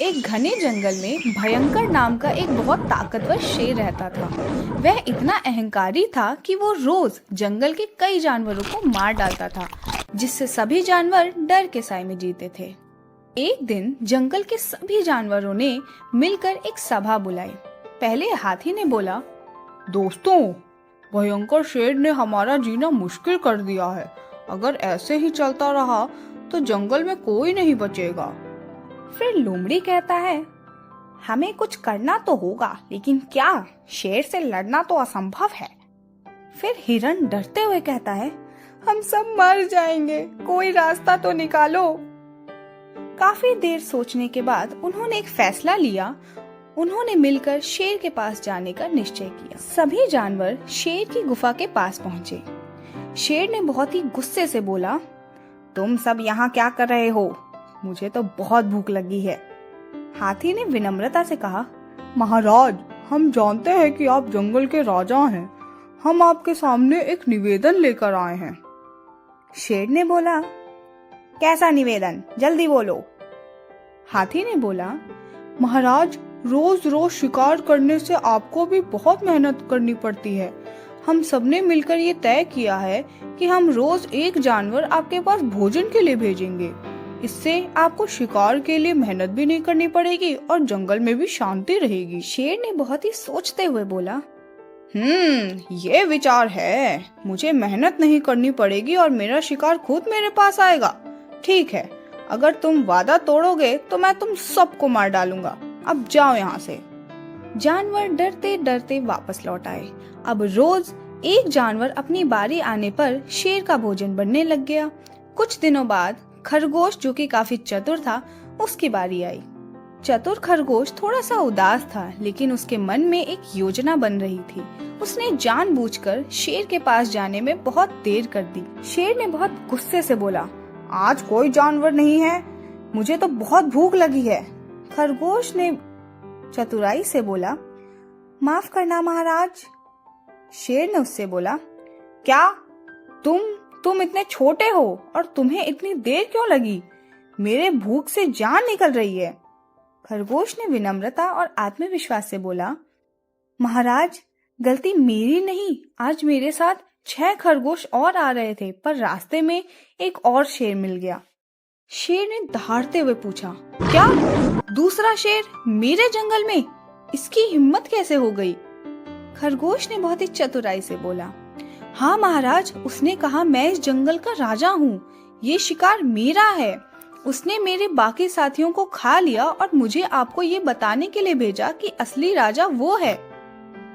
एक घने जंगल में भयंकर नाम का एक बहुत ताकतवर शेर रहता था। वह इतना अहंकारी था कि वो रोज जंगल के कई जानवरों को मार डालता था, जिससे सभी जानवर डर के साए में जीते थे। एक दिन जंगल के सभी जानवरों ने मिलकर एक सभा बुलाई। पहले हाथी ने बोला, दोस्तों, भयंकर शेर ने हमारा जीना मुश्किल कर दिया है। अगर ऐसे ही चलता रहा तो जंगल में कोई नहीं बचेगा। फिर लोमड़ी कहता है, हमें कुछ करना तो होगा, लेकिन क्या? शेर से लड़ना तो असंभव है। फिर हिरण डरते हुए कहता है, हम सब मर जाएंगे, कोई रास्ता तो निकालो। काफी देर सोचने के बाद उन्होंने एक फैसला लिया। उन्होंने मिलकर शेर के पास जाने का निश्चय किया। सभी जानवर शेर की गुफा के पास पहुंचे। शेर ने बहुत ही गुस्से से बोला, तुम सब यहाँ क्या कर रहे हो? मुझे तो बहुत भूख लगी है। हाथी ने विनम्रता से कहा, महाराज, हम जानते हैं कि आप जंगल के राजा हैं। हम आपके सामने एक निवेदन लेकर आए हैं। शेर ने बोला, कैसा निवेदन? जल्दी बोलो। हाथी ने बोला, महाराज, रोज रोज शिकार करने से आपको भी बहुत मेहनत करनी पड़ती है। हम सबने मिलकर ये तय किया है कि हम रोज एक जानवर आपके पास भोजन के लिए भेजेंगे। इससे आपको शिकार के लिए मेहनत भी नहीं करनी पड़ेगी और जंगल में भी शांति रहेगी। शेर ने बहुत ही सोचते हुए बोला, ये विचार है। मुझे मेहनत नहीं करनी पड़ेगी और मेरा शिकार खुद मेरे पास आएगा। ठीक है, अगर तुम वादा तोड़ोगे तो मैं तुम सबको मार डालूंगा। अब जाओ यहाँ से। जानवर डरते डरते वापस लौट आए। अब रोज एक जानवर अपनी बारी आने पर शेर का भोजन बनने लग गया। कुछ दिनों बाद खरगोश, जो कि काफी चतुर था, उसकी बारी आई। चतुर खरगोश थोड़ा सा उदास था, लेकिन उसके मन में एक योजना बन रही थी। उसने जानबूझकर शेर के पास जाने में बहुत देर कर दी। शेर ने बहुत गुस्से से बोला, आज कोई जानवर नहीं है, मुझे तो बहुत भूख लगी है। खरगोश ने चतुराई से बोला, माफ करना महाराज। शेर ने उससे बोला, क्या? तुम इतने छोटे हो और तुम्हें इतनी देर क्यों लगी? मेरे भूख से जान निकल रही है। खरगोश ने विनम्रता और आत्मविश्वास से बोला, महाराज, गलती मेरी नहीं। आज मेरे साथ 6 खरगोश और आ रहे थे, पर रास्ते में एक और शेर मिल गया। शेर ने दहाड़ते हुए पूछा, क्या? दूसरा शेर मेरे जंगल में? इसकी हिम्मत कैसे हो गई? खरगोश ने बहुत ही चतुराई से बोला, हाँ महाराज, उसने कहा मैं इस जंगल का राजा हूँ, ये शिकार मेरा है। उसने मेरे बाकी साथियों को खा लिया और मुझे आपको ये बताने के लिए भेजा कि असली राजा वो है।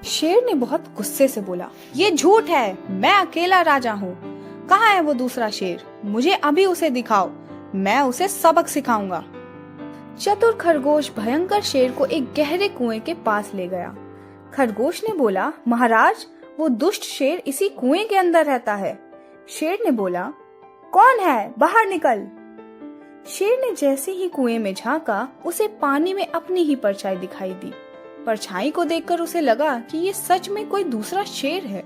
शेर ने बहुत गुस्से से बोला, ये झूठ है, मैं अकेला राजा हूँ। कहाँ है वो दूसरा शेर? मुझे अभी उसे दिखाओ, मैं उसे सबक सिखाऊंगा। चतुर खरगोश भयंकर शेर को एक गहरे कुएं के पास ले गया। खरगोश ने बोला, महाराज, वो दुष्ट शेर इसी कुएं के अंदर रहता है। शेर ने बोला, कौन है? बाहर निकल। शेर ने जैसे ही कुएं में झांका, उसे पानी में अपनी ही परछाई दिखाई दी। परछाई को देखकर उसे लगा कि ये सच में कोई दूसरा शेर है।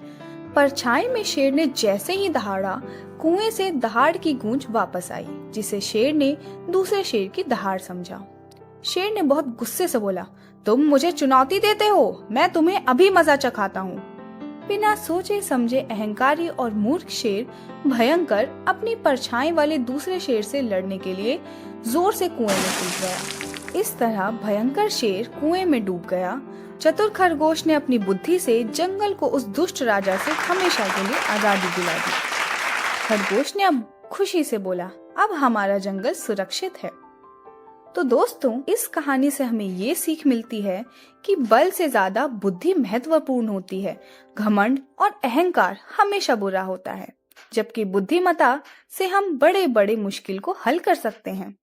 परछाई में शेर ने जैसे ही दहाड़ा, कुएं से दहाड़ की गूंज वापस आई, जिसे शेर ने दूसरे शेर की दहाड़ समझा। शेर ने बहुत गुस्से से बोला, तुम मुझे चुनौती देते हो, मैं तुम्हें अभी मजा चखाता हूँ। बिना सोचे समझे अहंकारी और मूर्ख शेर भयंकर अपनी परछाई वाले दूसरे शेर से लड़ने के लिए जोर से कुएं में कूद गया। इस तरह भयंकर शेर कुएं में डूब गया। चतुर खरगोश ने अपनी बुद्धि से जंगल को उस दुष्ट राजा से हमेशा के लिए आजादी दिला दी। खरगोश ने अब खुशी से बोला, अब हमारा जंगल सुरक्षित है। तो दोस्तों, इस कहानी से हमें ये सीख मिलती है कि बल से ज्यादा बुद्धि महत्वपूर्ण होती है। घमंड और अहंकार हमेशा बुरा होता है, जबकि बुद्धिमत्ता से हम बड़े बड़े मुश्किल को हल कर सकते हैं।